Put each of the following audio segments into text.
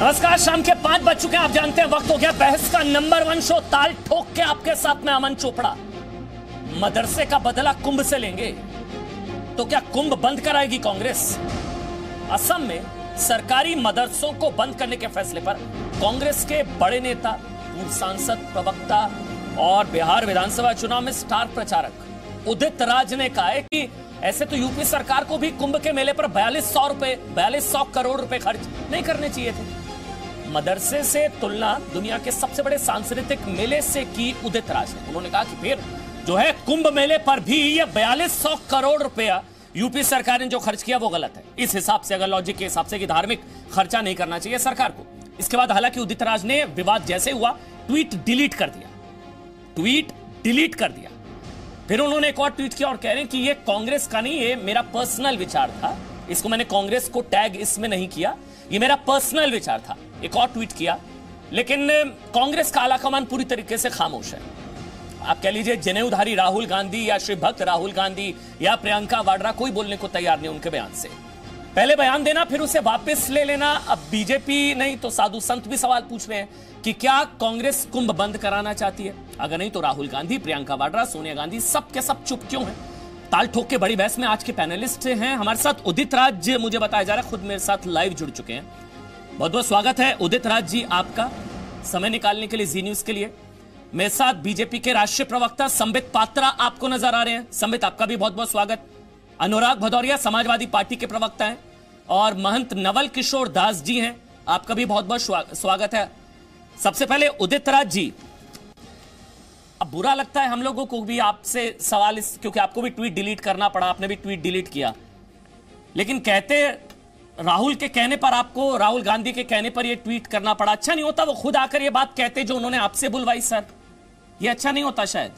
नमस्कार, शाम के 5 बज चुके हैं। आप जानते हैं वक्त हो गया बहस का नंबर 1 शो ताल ठोक के आपके साथ में अमन चोपड़ा। मदरसे का बदला कुंभ से लेंगे तो क्या कुंभ बंद कराएगी कांग्रेस? असम में सरकारी मदरसों को बंद करने के फैसले पर कांग्रेस के बड़े नेता, पूर्व सांसद, प्रवक्ता और बिहार विधानसभा चुनाव में स्टार प्रचारक उदित राज ने कहा है कि ऐसे तो यूपी सरकार को भी कुंभ के मेले पर 4200 करोड़ रुपए खर्च नहीं करने चाहिए थे। मदरसे से तुलना दुनिया के सबसे बड़े सांस्कृतिक मेले से की उदित राज ने। उन्होंने कहा कि फिर जो है कुंभ मेले पर भी ये 4200 करोड़ रुपया यूपी सरकार ने जो खर्च किया वो गलत है। इस हिसाब से, अगर लॉजिक के हिसाब से, कि धार्मिक खर्चा नहीं करना चाहिए सरकार को। इसके बाद हालांकि उदित राज ने विवाद जैसे हुआ ट्वीट डिलीट कर दिया। फिर उन्होंने एक और ट्वीट किया और कह रहे हैं कि ये कांग्रेस का नहीं, ये मेरा पर्सनल विचार था। इसको मैंने कांग्रेस को टैग इसमें नहीं किया, ये मेरा पर्सनल विचार था। एक और ट्वीट किया, लेकिन कांग्रेस का आलाकमान पूरी तरीके से खामोश है। आप कह लीजिए जनेऊधारी राहुल गांधी या श्री भक्त राहुल गांधी या प्रियंका वाड्रा, कोई बोलने को तैयार नहीं उनके बयान से। पहले बयान देना, फिर उसे वापस ले लेना। अब बीजेपी नहीं तो साधु संत भी सवाल पूछ रहे हैं कि क्या कांग्रेस कुंभ बंद कराना चाहती है? अगर नहीं तो राहुल गांधी, प्रियंका वाड्रा, सोनिया गांधी सब के सब चुप क्यों हैं? ताल ठोक के बड़ी बहस में आज के पैनलिस्ट हैं हमारे साथ उदित राज, मुझे बताया जा रहा है खुद मेरे साथ लाइव जुड़ चुके हैं। बहुत बहुत स्वागत है उदित राज जी आपका, समय निकालने के लिए जी न्यूज के लिए। मेरे साथ बीजेपी के राष्ट्रीय प्रवक्ता संबित पात्रा आपको नजर आ रहे हैं। संबित, आपका भी बहुत बहुत स्वागत। अनुराग भदौरिया समाजवादी पार्टी के प्रवक्ता हैं और महंत नवल किशोर दास जी हैं, आपका भी बहुत बहुत स्वागत है। सबसे पहले उदित राज जी, अब बुरा लगता है हम लोगों को भी आपसे सवाल, क्योंकि आपको भी ट्वीट डिलीट करना पड़ा, आपने भी ट्वीट डिलीट किया, लेकिन कहते राहुल के कहने पर, आपको राहुल गांधी के कहने पर यह ट्वीट करना पड़ा। अच्छा नहीं होता वो खुद आकर ये बात कहते जो उन्होंने आपसे बुलवाई? सर, ये अच्छा नहीं होता शायद?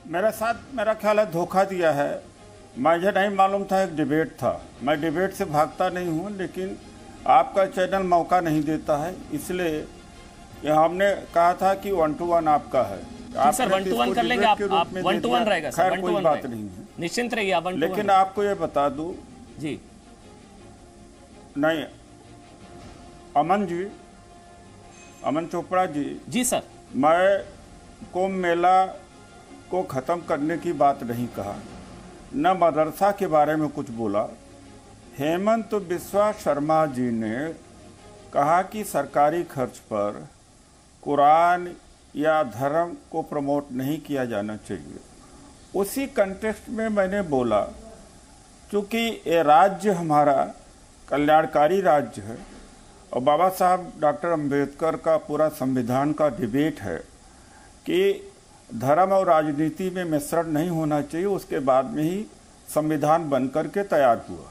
मेरा ख्याल है धोखा दिया है। मुझे नहीं मालूम था एक डिबेट था। मैं डिबेट से भागता नहीं हूं, लेकिन आपका चैनल मौका नहीं देता है, इसलिए हमने कहा था कि 1 to 1 आपका है। आप सर 1 to 1 कर लेंगे, आप 1 to 1 रहेगा सर, खैर कोई बात नहीं है, निश्चिंत रहिए आप 1 to 1। लेकिन आपको ये बता दूं जी, नहीं अमन चोपड़ा जी सर, मैं कुंभ मेला को ख़त्म करने की बात नहीं कहा, न मदरसा के बारे में कुछ बोला। हेमंत बिस्वा शर्मा जी ने कहा कि सरकारी खर्च पर कुरान या धर्म को प्रमोट नहीं किया जाना चाहिए। उसी कंटेक्स्ट में मैंने बोला, क्योंकि ये राज्य हमारा कल्याणकारी राज्य है और बाबा साहब डॉक्टर अंबेडकर का पूरा संविधान का डिबेट है कि धर्म और राजनीति में मिश्रण नहीं होना चाहिए, उसके बाद में ही संविधान बनकर के तैयार हुआ।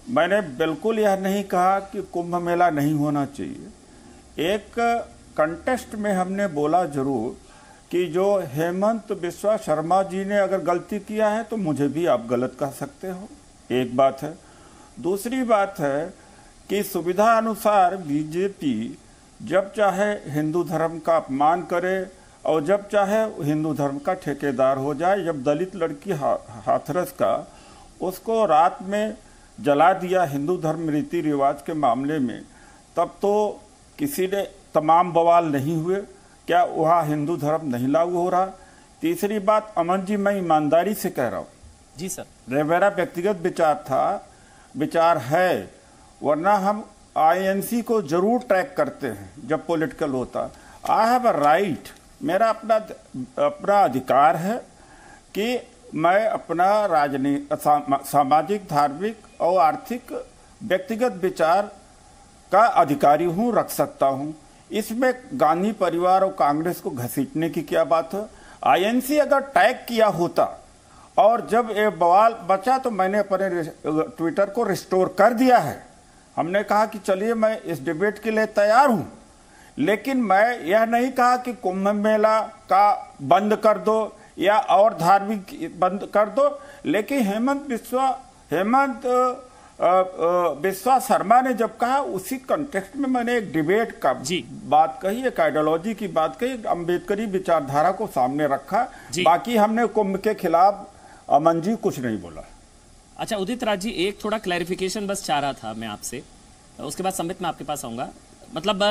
मैंने बिल्कुल यह नहीं कहा कि कुंभ मेला नहीं होना चाहिए। एक कंटेस्ट में हमने बोला जरूर कि जो हेमंत बिस्वा शर्मा जी ने अगर गलती किया है तो मुझे भी आप गलत कह सकते हो, एक बात है। दूसरी बात है कि सुविधा अनुसार बीजेपी जब चाहे हिंदू धर्म का अपमान करे और जब चाहे हिंदू धर्म का ठेकेदार हो जाए। जब दलित लड़की हाथरस का उसको रात में जला दिया हिंदू धर्म रीति रिवाज के मामले में, तब तो किसी ने तमाम बवाल नहीं हुए। क्या वहाँ हिंदू धर्म नहीं लागू हो रहा? तीसरी बात, अमन जी, मैं ईमानदारी से कह रहा हूँ जी सर, मेरा व्यक्तिगत विचार है, वरना हम आईएनसी को जरूर ट्रैक करते हैं जब पॉलिटिकल होता। आई हैव अ राइट, मेरा अपना अधिकार है कि मैं अपना सामाजिक, धार्मिक और आर्थिक व्यक्तिगत विचार का अधिकारी हूं, रख सकता हूं। इसमें गांधी परिवार और कांग्रेस को घसीटने की क्या बात है? आईएनसी अगर टैग किया होता और जब ये बवाल बचा तो मैंने अपने ट्विटर को रिस्टोर कर दिया है। हमने कहा कि चलिए मैं इस डिबेट के लिए तैयार हूं, लेकिन मैं यह नहीं कहा कि कुंभ मेला का बंद कर दो या और धार्मिक बंद कर दो। लेकिन हेमंत बिस्वा शर्मा ने जब कहा, उसी कंटेक्स्ट में मैंने एक डिबेट का बात कही, एक आइडियोलॉजी की बात कही, अम्बेडकरी विचारधारा को सामने रखा। बाकी हमने कुंभ के खिलाफ अमन जी कुछ नहीं बोला। अच्छा उदित राज जी, एक थोड़ा क्लैरिफिकेशन बस चाह रहा था मैं आपसे, उसके बाद संबित मैं आपके पास आऊंगा। मतलब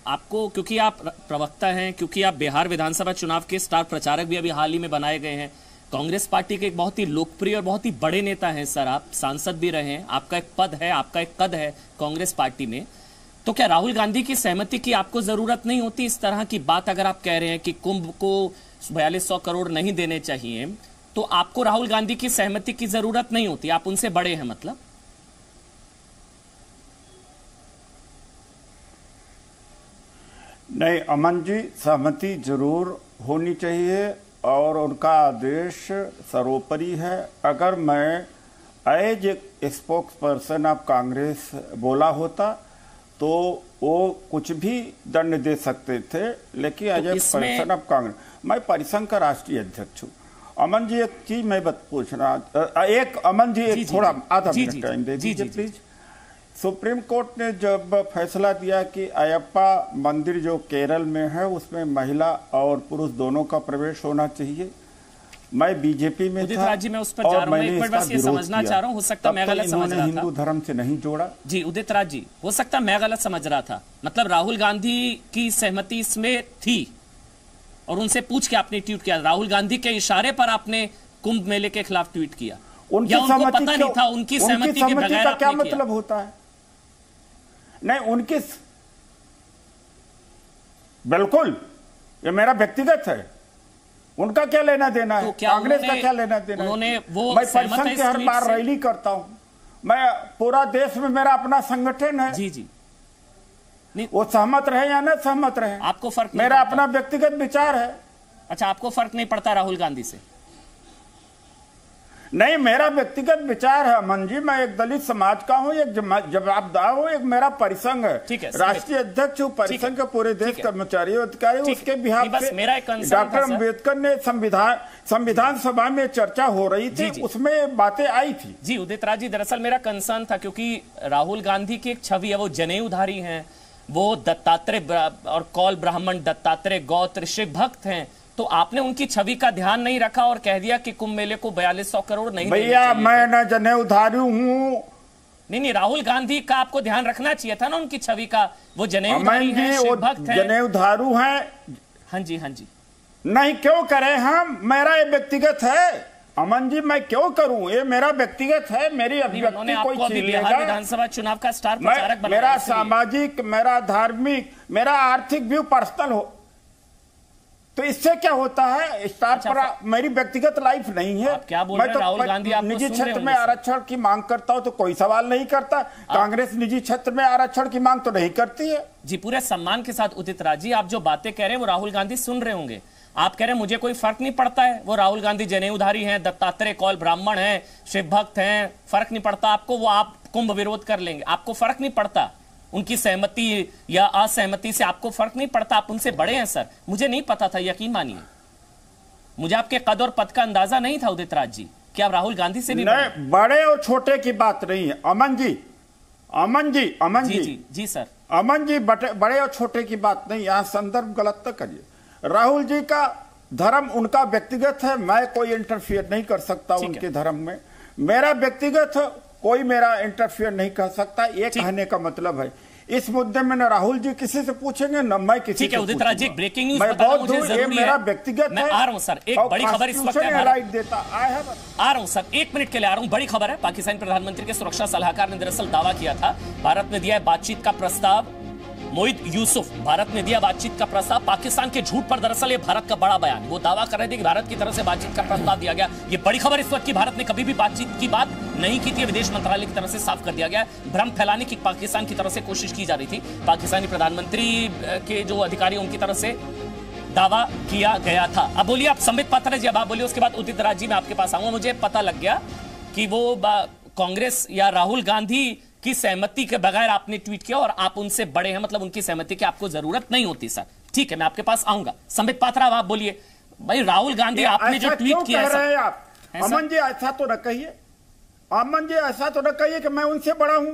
आपको, क्योंकि आप प्रवक्ता हैं, क्योंकि आप बिहार विधानसभा चुनाव के स्टार प्रचारक भी अभी हाल ही में बनाए गए हैं, कांग्रेस पार्टी के एक बहुत ही लोकप्रिय और बहुत ही बड़े नेता हैं सर, आप सांसद भी रहे हैं, आपका एक पद है, आपका एक कद है कांग्रेस पार्टी में, तो क्या राहुल गांधी की सहमति की आपको जरूरत नहीं होती? इस तरह की बात अगर आप कह रहे हैं कि कुंभ को 4200 करोड़ नहीं देने चाहिए, तो आपको राहुल गांधी की सहमति की जरूरत नहीं होती, आप उनसे बड़े हैं मतलब? नहीं अमन जी, सहमति जरूर होनी चाहिए और उनका आदेश सर्वोपरि है। अगर मैं as a spokesperson of Congress बोला होता तो वो कुछ भी दंड दे सकते थे, लेकिन as a person of Congress, मैं परिसंघ का राष्ट्रीय अध्यक्ष हूँ। अमन जी एक चीज मैं पूछना, एक अमन जी एक थोड़ा आधा मिनट टाइम दे दीजिए प्लीज। सुप्रीम कोर्ट ने जब फैसला दिया कि अयप्पा मंदिर जो केरल में है उसमें महिला और पुरुष दोनों का प्रवेश होना चाहिए, मैं बीजेपी में था जी, मैं उस पर जा रहा हूं, एक बार बस ये समझना चाह रहा हूं, हो सकता मैं गलत समझ रहा था, हिंदू धर्म से नहीं जोड़ा। जी उदित राज जी, हो सकता मैं गलत समझ रहा था, मतलब राहुल गांधी की सहमति इसमें थी और उनसे पूछ के आपने ट्वीट किया, राहुल गांधी के इशारे पर आपने कुंभ मेले के खिलाफ ट्वीट किया, या उनको पता नहीं था? उनकी सहमति के बगैर क्या मतलब होता है? नहीं उनकी, बिल्कुल ये मेरा व्यक्तिगत है, उनका क्या लेना देना है? तो कांग्रेस का क्या लेना देना है? मैं परिसंघ के हर बार रैली करता हूं, मैं पूरा देश में मेरा अपना संगठन है। जी जी, वो सहमत रहे या न सहमत रहे, आपको फर्क मेरा अपना व्यक्तिगत विचार है। अच्छा, आपको फर्क नहीं पड़ता राहुल गांधी से? नहीं, मेरा व्यक्तिगत विचार है अमन जी, मैं एक दलित समाज का हूं, एक जवाबदार हूं, एक मेरा परिसंघ है, राष्ट्रीय अध्यक्ष हूं परिसंघ के पूरे देश कर्मचारी अधिकारी, उसके बिहाफ पे डॉक्टर अम्बेडकर ने संविधान सभा में चर्चा हो रही थी, उसमें बातें आई थी। जी उदित राज जी, दरअसल मेरा कंसर्न था क्योंकि राहुल गांधी की एक छवि है, वो जनेऊधारी हैं, वो दत्तात्रेय और कौल ब्राह्मण दत्तात्रेय गौत्र शिव भक्त हैं, तो आपने उनकी छवि का ध्यान नहीं रखा और कह दिया कि कुंभ मेले को 4200 करोड़ नहीं देने चाहिए। भैया मैं न जनेऊधारी हूँ। नहीं, राहुल गांधी का आपको ध्यान रखना चाहिए था ना उनकी छवि का, वो जनेऊधारी हैं, शिव भक्त हैं, जनेऊधारू हैं। हाँ जी हाँ जी, नहीं क्यों करें हम, मेरा ये व्यक्तिगत है अमन जी, मैं क्यों करूं, ये मेरा व्यक्तिगत है, मेरी अभिव्यक्ति कोई छीन लेगा? बिहार विधानसभा चुनाव का स्टार प्रचारक बनाया, मेरा सामाजिक, मेरा धार्मिक, मेरा आर्थिक व्यू पर्सनल हो, तो इससे क्या होता है? स्टार पर मेरी व्यक्तिगत लाइफ नहीं है। क्या बोल रहे हैं राहुल गांधी? आप निजी क्षेत्र में आरक्षण की मांग करता हूं तो कोई सवाल नहीं करता, कांग्रेस निजी क्षेत्र में आरक्षण की मांग तो नहीं करती है। जी पूरे सम्मान के साथ उदित राज जी, आप जो बातें कह रहे हैं वो राहुल गांधी सुन रहे होंगे। आप कह रहे हैं मुझे कोई फर्क नहीं पड़ता है, वो राहुल गांधी जनेऊधारी हैं, दत्तात्रेय कौल ब्राह्मण हैं, शिव भक्त हैं, फर्क नहीं पड़ता आपको, वो आप कुंभ विरोध कर लेंगे, आपको फर्क नहीं पड़ता उनकी सहमति या असहमति से, आपको फर्क नहीं पड़ता, आप उनसे बड़े हैं सर। मुझे नहीं पता था, यकीन मानिए, मुझे आपके कद और पद का अंदाजा नहीं था उदित राज जी कि आप राहुल गांधी से भी नहीं, बड़े और छोटे की बात नहीं है अमन जी, अमन जी, अमन जी, जी जी सर, अमन जी, बड़े और छोटे की बात नहीं, यहाँ संदर्भ गलत तक करिए। राहुल जी का धर्म उनका व्यक्तिगत है, मैं कोई इंटरफियर नहीं कर सकता उनके धर्म में, मेरा व्यक्तिगत है, कोई मेरा इंटरफियर नहीं कर सकता। ये कहने का मतलब है इस मुद्दे में न राहुल जी किसी से पूछेंगे न मैं किसी से उदित राज जी, ब्रेकिंग न्यूज मैं बहुत दूर, ये मेरा व्यक्तिगत मैं आ रहा हूं सर, एक बड़ी खबर इस वक्त राइट देता आ रहा हूं सर, 1 मिनट के लिए आ रहा हूं। बड़ी खबर है, पाकिस्तानी प्रधानमंत्री के सुरक्षा सलाहकार ने दरअसल दावा किया था, भारत ने दिया है बातचीत का प्रस्ताव, मोहित यूसुफ, भारत ने दिया बातचीत का प्रस्ताव, पाकिस्तान के झूठ पर दरअसल ये भारत का बड़ा बयान, वो दावा कर रहे थे कि भारत की तरफ से बातचीत का प्रस्ताव दिया गया। ये बड़ी खबर इस वक्त की, भारत ने कभी भी बातचीत की बात नहीं की थी, विदेश मंत्रालय की तरफ से साफ कर दिया गया। भ्रम फैलाने की पाकिस्तान की तरफ से कोशिश की जा रही थी, पाकिस्तानी प्रधानमंत्री के जो अधिकारी उनकी तरफ से दावा किया गया था। अब बोलिए आप, संबित पात्रा जी अब आप बोलिए, उसके बाद उदित राज जी मैं आपके पास आऊंगा। मुझे पता लग गया कि वो कांग्रेस या राहुल गांधी की सहमति के बगैर आपने ट्वीट किया और आप उनसे बड़े हैं, मतलब उनकी सहमति की आपको जरूरत नहीं होती सर। ठीक है, मैं आपके पास आऊंगा। संबित पात्रा आप बोलिए, भाई राहुल गांधी आपने जो ट्वीट किया है आप, अमन जी ऐसा तो न कहिए, अमन जी ऐसा तो न कहिए कि मैं उनसे बड़ा हूं।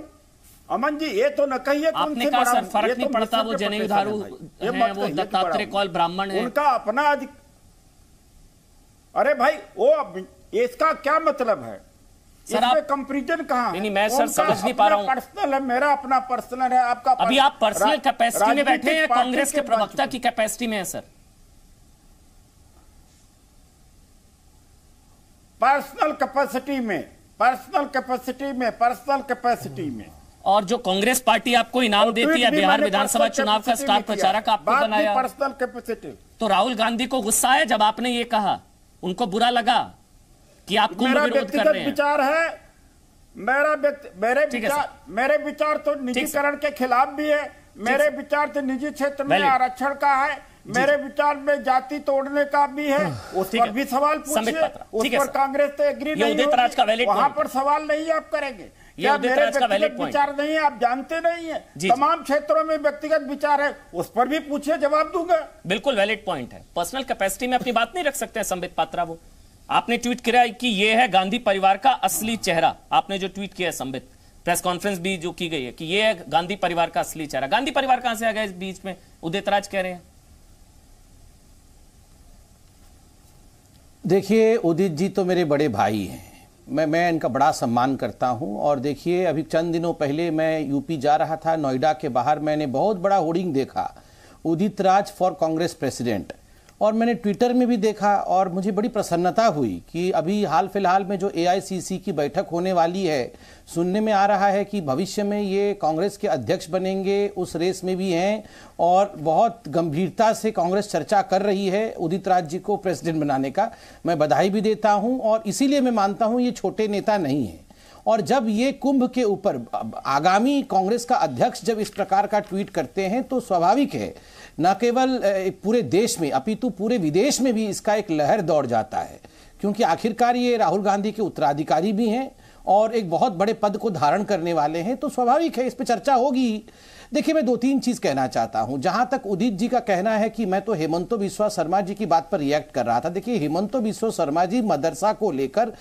अमन जी ये तो न कहिए कि आपने कहा सर फर्क नहीं पड़ता, वो जनेऊधारू हैं, वो दत्तात्रेय कौल ब्राह्मण है, उनका अपना अरे भाई वो इसका क्या मतलब है? सर आप कंपैरिजन कहाँ? नहीं, मैं सर समझ नहीं पा रहा हूँ। पर्सनल है, मेरा अपना पर्सनल है, आपका अभी आप पर्सनल कैपेसिटी में बैठे हैं, कांग्रेस के प्रवक्ता की कैपेसिटी में है सर। पर्सनल कैपेसिटी में और जो कांग्रेस पार्टी आपको इनाम देती है बिहार विधानसभा चुनाव का स्टार प्रचारक आपको बनाया, पर्सनल कैपेसिटी। तो राहुल गांधी को गुस्सा आया जब आपने ये कहा? उनको बुरा लगा कि आप कुंभ विरोध कर रहे हैं? विचार है, मेरे विचार तो निजीकरण के खिलाफ भी है, मेरे विचार तो निजी क्षेत्र में आरक्षण का है, मेरे विचार में जाति तोड़ने का भी है, उस पर भी सवाल पूछिए। उस पर कांग्रेस तो एग्री नहीं होगी, वहां पर सवाल नहीं आप करेंगे। क्या मेरे व्यक्तिगत विचार नहीं है? आप जानते नहीं है, तमाम क्षेत्रों में व्यक्तिगत विचार है, उस पर भी पूछिए, जवाब दूंगा। बिल्कुल वैलिड पॉइंट है। पर्सनल कैपेसिटी में अपनी बात नहीं रख सकते हैं संबित पात्रा। वो आपने ट्वीट किया कि ये है गांधी परिवार का असली चेहरा। आपने जो ट्वीट किया है संबित, प्रेस कॉन्फ्रेंस भी जो की गई है कि ये है गांधी परिवार का असली चेहरा। गांधी परिवार कहां से आ गया इस बीच में? उदित राज कह रहे हैं। देखिए, उदित जी तो मेरे बड़े भाई हैं, मैं इनका बड़ा सम्मान करता हूं। और देखिए, अभी चंद दिनों पहले मैं यूपी जा रहा था, नोएडा के बाहर मैंने बहुत बड़ा होर्डिंग देखा, उदित राज फॉर कांग्रेस प्रेसिडेंट। और मैंने ट्विटर में भी देखा और मुझे बड़ी प्रसन्नता हुई कि अभी हाल फिलहाल में जो एआईसीसी की बैठक होने वाली है, सुनने में आ रहा है कि भविष्य में ये कांग्रेस के अध्यक्ष बनेंगे, उस रेस में भी हैं और बहुत गंभीरता से कांग्रेस चर्चा कर रही है उदित राज जी को प्रेसिडेंट बनाने का। मैं बधाई भी देता हूं और इसीलिए मैं मानता हूं ये छोटे नेता नहीं है। और जब ये कुंभ के ऊपर आगामी कांग्रेस का अध्यक्ष जब इस प्रकार का ट्वीट करते हैं तो स्वाभाविक है न केवल पूरे देश में अपितु पूरे विदेश में भी इसका एक लहर दौड़ जाता है, क्योंकि आखिरकार ये राहुल गांधी के उत्तराधिकारी भी हैं और एक बहुत बड़े पद को धारण करने वाले हैं, तो स्वाभाविक है इस पर चर्चा होगी। देखिए, मैं दो तीन चीज कहना चाहता हूं। जहां तक उदित जी का कहना है कि मैं तो हेमंतो बिस्वा शर्मा जी की बात पर रिएक्ट कर रहा था। देखिए, हेमंतो बिस्वा शर्मा जी मदरसा को लेकर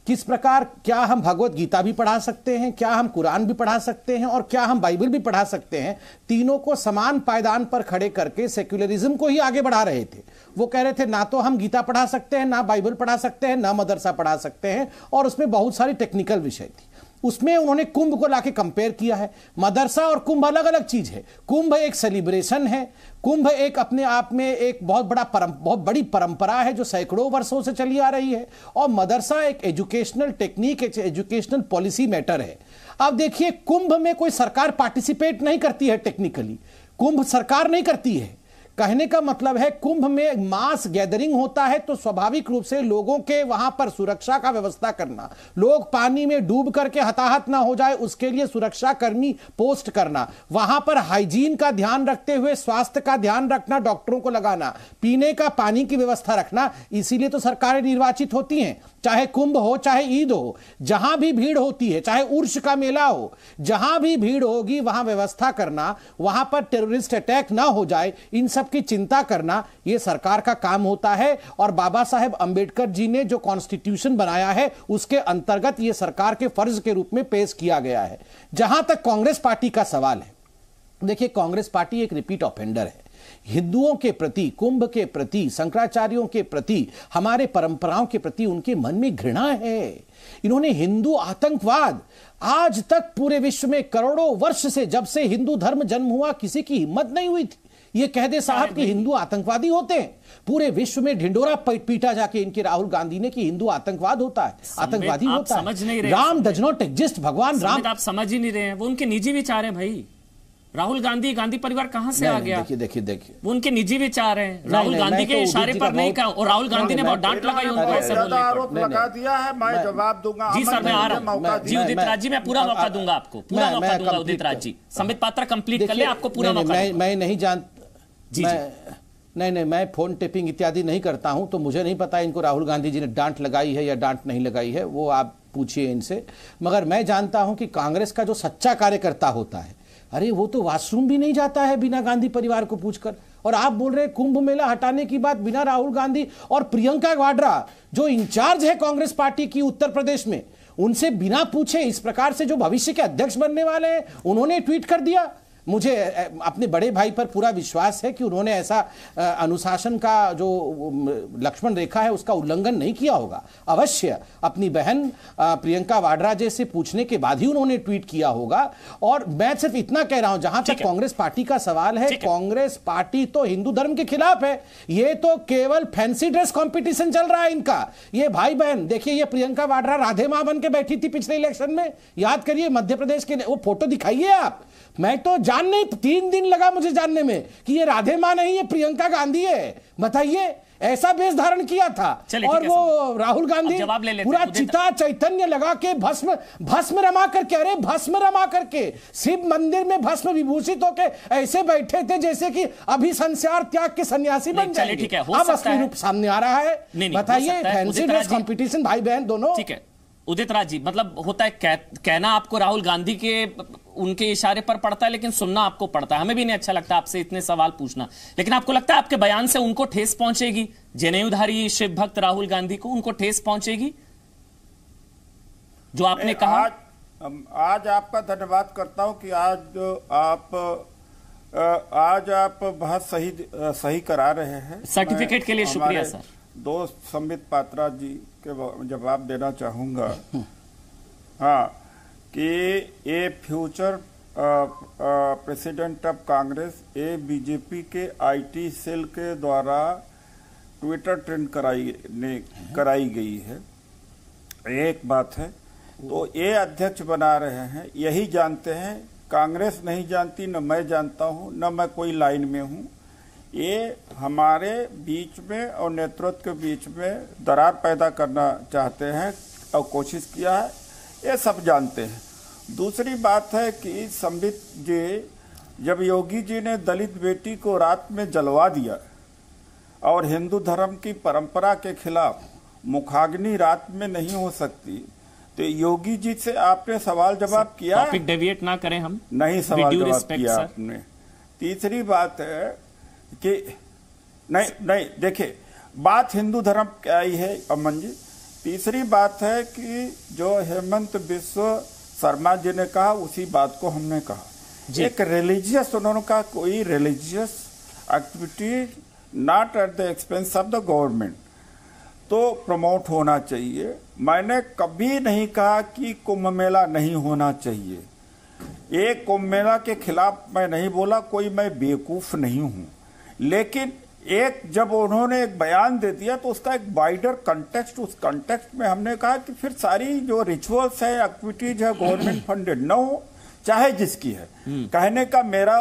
किस प्रकार, क्या हम भगवत गीता भी पढ़ा सकते हैं, क्या हम कुरान भी पढ़ा सकते हैं और क्या हम बाइबल भी पढ़ा सकते हैं, तीनों को समान पायदान पर खड़े करके सेक्युलरिज्म को ही आगे बढ़ा रहे थे। वो कह रहे थे ना तो हम गीता पढ़ा सकते हैं, ना बाइबल पढ़ा सकते हैं, ना मदरसा पढ़ा सकते हैं, और उसमें बहुत सारी टेक्निकल विषय थी। उसमें उन्होंने कुंभ को लाके कंपेयर किया है। मदरसा और कुंभ अलग अलग चीज है। कुंभ एक सेलिब्रेशन है, कुंभ एक अपने आप में एक बहुत बड़ी परंपरा है जो सैकड़ों वर्षों से चली आ रही है, और मदरसा एक एजुकेशनल टेक्निक, एक एजुकेशनल पॉलिसी मैटर है। अब देखिए, कुंभ में कोई सरकार पार्टिसिपेट नहीं करती है, टेक्निकली कुंभ सरकार नहीं करती है। कहने का मतलब है कुंभ में मास गैदरिंग होता है तो स्वाभाविक रूप से लोगों के वहां पर सुरक्षा का व्यवस्था करना, लोग पानी में डूब करके हताहत ना हो जाए उसके लिए सुरक्षा कर्मी पोस्ट करना, वहां पर हाइजीन का ध्यान रखते हुए स्वास्थ्य का ध्यान रखना, डॉक्टरों को लगाना, पीने का पानी की व्यवस्था रखना, इसीलिए तो सरकारें निर्वाचित होती हैं। चाहे कुंभ हो चाहे ईद हो, जहां भी भीड़ होती है, चाहे उर्स का मेला हो, जहां भी भीड़ होगी वहां व्यवस्था करना, वहां पर टेररिस्ट अटैक ना हो जाए, इन सब की चिंता करना यह सरकार का काम होता है। और बाबा साहेब अंबेडकर जी ने जो कॉन्स्टिट्यूशन बनाया है उसके अंतर्गत यह सरकार के फर्ज के रूप में पेश किया गया है। जहां तक कांग्रेस पार्टी का सवाल है, देखिए, कांग्रेस पार्टी एक रिपीट ऑफेंडर है। हिंदुओं के प्रति, कुंभ के प्रति, शंकराचार्यों के प्रति, हमारे परंपराओं के प्रति उनके मन में घृणा है। इन्होंने हिंदू आतंकवाद, आज तक पूरे विश्व में करोड़ों वर्ष से, जब से हिंदू धर्म जन्म हुआ, किसी की हिम्मत नहीं हुई थी ये कह दे साहब कि हिंदू आतंकवादी होते हैं। पूरे विश्व में ढिंडोरा पीटा जाके इनके राहुल गांधी ने कि हिंदू आतंकवाद होता है, आतंकवादी होता है। राम डज नॉट एग्जिस्ट, भगवान राम। आप समझ ही नहीं रहे हैं, वो उनके निजी विचार हैं भाई। राहुल गांधी परिवार कहां से आ गया? देखिए, वो उनके निजी विचार हैं। राहुल गांधी के इशारे पर नहीं कहा, और राहुल गांधी ने बहुत डांट लगाई उनको ऐसे बोलने पर। आरोप लगा दिया है, मैं जवाब दूंगा। जी सर, मैं आ रहा हूं जी। उदित राज जी, मैं पूरा मौका दूंगा आपको, पूरा मौका दूंगा उदित राज जी। संबित पात्रा कंप्लीट कर ले, आपको पूरा मौका। मैं नहीं जानता, नहीं, मैं फोन टेपिंग इत्यादि नहीं करता हूं, तो मुझे नहीं पता इनको राहुल गांधी जी ने डांट लगाई है या डांट नहीं लगाई है, वो आप पूछिए इनसे। मगर मैं जानता हूं कि कांग्रेस का जो सच्चा कार्यकर्ता होता है, अरे वो तो वॉशरूम भी नहीं जाता है बिना गांधी परिवार को पूछकर। और आप बोल रहे हैं कुंभ मेला हटाने की बात बिना राहुल गांधी और प्रियंका वाड्रा जो इंचार्ज है कांग्रेस पार्टी की उत्तर प्रदेश में, उनसे बिना पूछे इस प्रकार से जो भविष्य के अध्यक्ष बनने वाले हैं, उन्होंने ट्वीट कर दिया। मुझे अपने बड़े भाई पर पूरा विश्वास है कि उन्होंने ऐसा अनुशासन का जो लक्ष्मण रेखा है उसका उल्लंघन नहीं किया होगा। अवश्य अपनी बहन प्रियंका वाड्रा जी से पूछने के बाद ही उन्होंने ट्वीट किया होगा। और मैं सिर्फ इतना कह रहा हूं, जहां तक कांग्रेस पार्टी का सवाल है, कांग्रेस पार्टी तो हिंदू धर्म के खिलाफ है। ये तो केवल फैंसी ड्रेस कंपटीशन चल रहा है इनका। ये भाई बहन देखिए, ये प्रियंका वाड्रा राधे मां बन के बैठी थी पिछले इलेक्शन में, याद करिए, मध्य प्रदेश के वो फोटो दिखाइए आप। मैं तो जानने 3 दिन लगा मुझे जानने में कि ये राधे मां नहीं, ये प्रियंका गांधी है। बताइए, ऐसा वेश धारण किया था। और वो राहुल गांधी पूरा चिता चैतन्य लगा के भस्म रमा करके, अरे भस्म रमा करके शिव मंदिर में भस्म विभूषित होके ऐसे बैठे थे जैसे कि अभी संसार त्याग के सन्यासी बन जाएंगे। अब असली रूप सामने आ रहा है। बताइए, फैंसी ड्रेस कंपटीशन भाई बहन दोनों। ठीक है उदित राज जी, मतलब होता है कहना आपको राहुल गांधी के उनके इशारे पर पड़ता है, लेकिन सुनना आपको पड़ता है। हमें भी नहीं अच्छा लगता आपसे इतने सवाल पूछना, लेकिन आपको लगता है आपके बयान से उनको ठेस पहुंचेगी? जनेऊधारी शिव भक्त राहुल गांधी को उनको ठेस पहुंचेगी जो आपने कहा? आज आपका धन्यवाद करता हूं कि आज आप बहुत सही करा रहे हैं। सर्टिफिकेट के लिए शुक्रिया सर। दोस्त संबित पात्रा जी के जवाब देना चाहूंगा। हाँ, कि ये फ्यूचर प्रेसिडेंट ऑफ कांग्रेस, ये बीजेपी के आईटी सेल के द्वारा ट्विटर ट्रेंड कराई गई है। एक बात है, तो ये अध्यक्ष बना रहे हैं, यही जानते हैं। कांग्रेस नहीं जानती, न मैं जानता हूं, न मैं कोई लाइन में हूं। ये हमारे बीच में और नेतृत्व के बीच में दरार पैदा करना चाहते हैं और कोशिश किया है, ये सब जानते हैं। दूसरी बात है कि संबित जी, जब योगी जी ने दलित बेटी को रात में जलवा दिया और हिंदू धर्म की परंपरा के खिलाफ, मुखाग्नि रात में नहीं हो सकती, तो योगी जी से आपने सवाल जवाब किया? टॉपिक डेविएट ना करें हम। नहीं, सवाल जवाब किया आपने। तीसरी बात है कि नहीं देखिए, बात हिंदू धर्म की आई है अमन जी। तीसरी बात है कि जो हेमंत बिस्व शर्मा जी ने कहा, उसी बात को हमने कहा। एक रिलीजियस, उन्होंने कहा कोई religious activity not at the expense of the government तो प्रमोट होना चाहिए। मैंने कभी नहीं कहा कि कुंभ मेला नहीं होना चाहिए। एक कुंभ मेला के खिलाफ मैं नहीं बोला, कोई मैं बेवकूफ नहीं हूं, लेकिन एक जब उन्होंने एक बयान दे दिया तो उसका एक वाइडर कंटेक्स्ट, उस कंटेक्स्ट में हमने कहा कि फिर सारी जो रिचुअल्स है, एक्टिविटीज है, गवर्नमेंट फंडेड न हो, चाहे जिसकी है। कहने का मेरा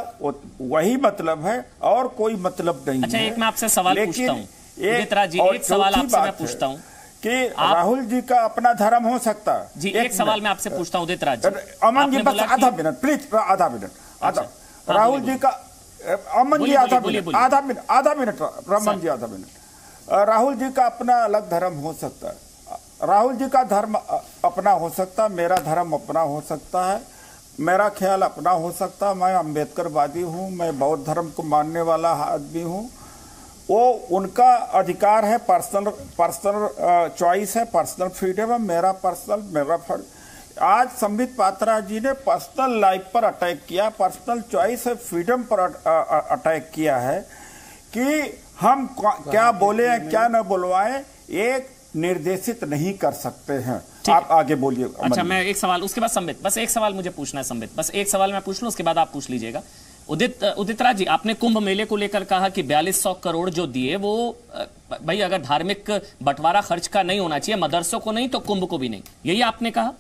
वही मतलब है और कोई मतलब नहीं है। अच्छा, एक मैं आपसे सवाल पूछता हूं उदित राज जी, एक सवाल आपसे मैं पूछता हूं कि राहुल जी का अपना धर्म हो सकता है जी। एक सवाल मैं आपसे पूछता हूं उदित राज जी। अमन जी बस आधा मिनट प्लीज, आधा मिनट। राहुल जी का, अमन जी आधा मिनट, रमन जी आधा मिनट। राहुल जी का अपना अलग धर्म हो सकता है, राहुल जी का धर्म अपना हो सकता है, मेरा धर्म अपना हो सकता है, मेरा ख्याल अपना हो सकता है। मैं अम्बेडकरवादी हूं, मैं बौद्ध धर्म को मानने वाला आदमी हूं। वो उनका अधिकार है, पर्सनल चॉइस है, पर्सनल फ्रीडम है। मेरा आज संबित पात्रा जी ने पर्सनल लाइफ पर अटैक किया, पर्सनल चॉइस है, फ्रीडम पर अटैक किया है कि हम क्या बोले हैं, क्या न बोलवाएं, एक निर्देशित नहीं कर सकते हैं। आप आगे बोलिए। अच्छा, मैं एक सवाल, उसके बाद संबित, बस एक सवाल मुझे पूछना है संबित, बस एक सवाल मैं पूछ लूं, उसके बाद आप पूछ लीजिएगा। उदित राज जी, आपने कुंभ मेले को लेकर कहा कि 4200 करोड़ जो दिए वो भाई अगर धार्मिक बंटवारा खर्च का नहीं होना चाहिए, मदरसों को नहीं तो कुंभ को भी नहीं, यही आपने कहा।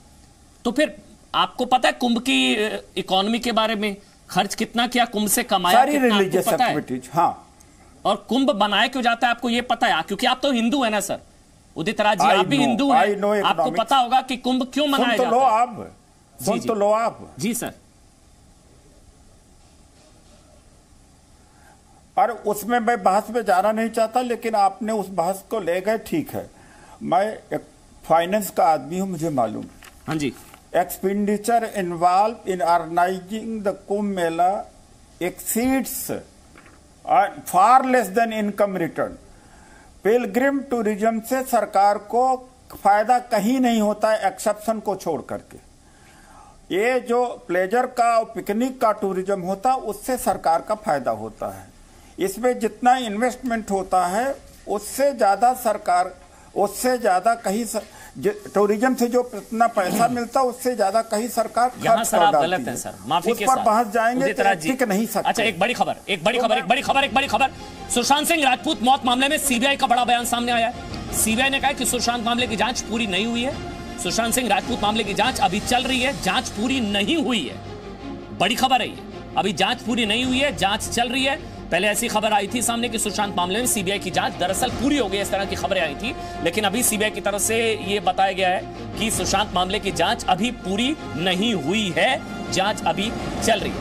तो फिर आपको पता है कुंभ की इकोनॉमी के बारे में, खर्च कितना किया, कुंभ से कमाया सारी कितना, रिलीजियस आपको पता एक्टिविटीज। हाँ, और कुंभ बनाया क्यों जाता है आपको ये पता है? क्योंकि आप तो हिंदू है ना सर उदित राज जी, आप भी हिंदू हैं, आपको पता होगा कि कुंभ क्यों मनाया जाता है। सुन तो लो आप जी सर। और उसमें मैं बहस में जाना नहीं चाहता, लेकिन आपने उस बहस को ले गए, ठीक है। मैं एक फाइनेंस का आदमी हूं, मुझे मालूम। हाँ जी। Expenditure involve in organising the Kumbh Mela exceeds far less than income return. Pilgrim tourism से सरकार को फायदा कहीं नहीं होता है, एक्सेप्शन को छोड़ करके। ये जो प्लेजर का और पिकनिक का टूरिज्म होता, उससे सरकार का फायदा होता है। इसमें जितना इन्वेस्टमेंट होता है उससे ज्यादा सरकार, उससे ज्यादा कहीं टूरिज्म से जो इतना पैसा मिलता है उससे ज्यादा कहीं सरकार यहाँ सर आप गलत हैं सर, माफी के साथ बहस जाएंगे तो ठीक नहीं सकते। अच्छा, एक बड़ी खबर, सुशांत सिंह राजपूत मौत मामले में सीबीआई का बड़ा बयान सामने आया है। सीबीआई ने कहा कि सुशांत मामले की जांच पूरी नहीं हुई है। सुशांत सिंह राजपूत मामले की जांच अभी चल रही है, जांच पूरी नहीं हुई है। बड़ी खबर है ये, अभी जांच पूरी नहीं हुई है, जांच चल रही है। पहले ऐसी खबर आई थी सामने कि सुशांत मामले में सीबीआई की जांच दरअसल पूरी हो गई, इस तरह की खबरें आई थी। लेकिन अभी सीबीआई की तरफ से यह बताया गया है कि सुशांत मामले की जांच अभी पूरी नहीं हुई है, जांच अभी चल रही है।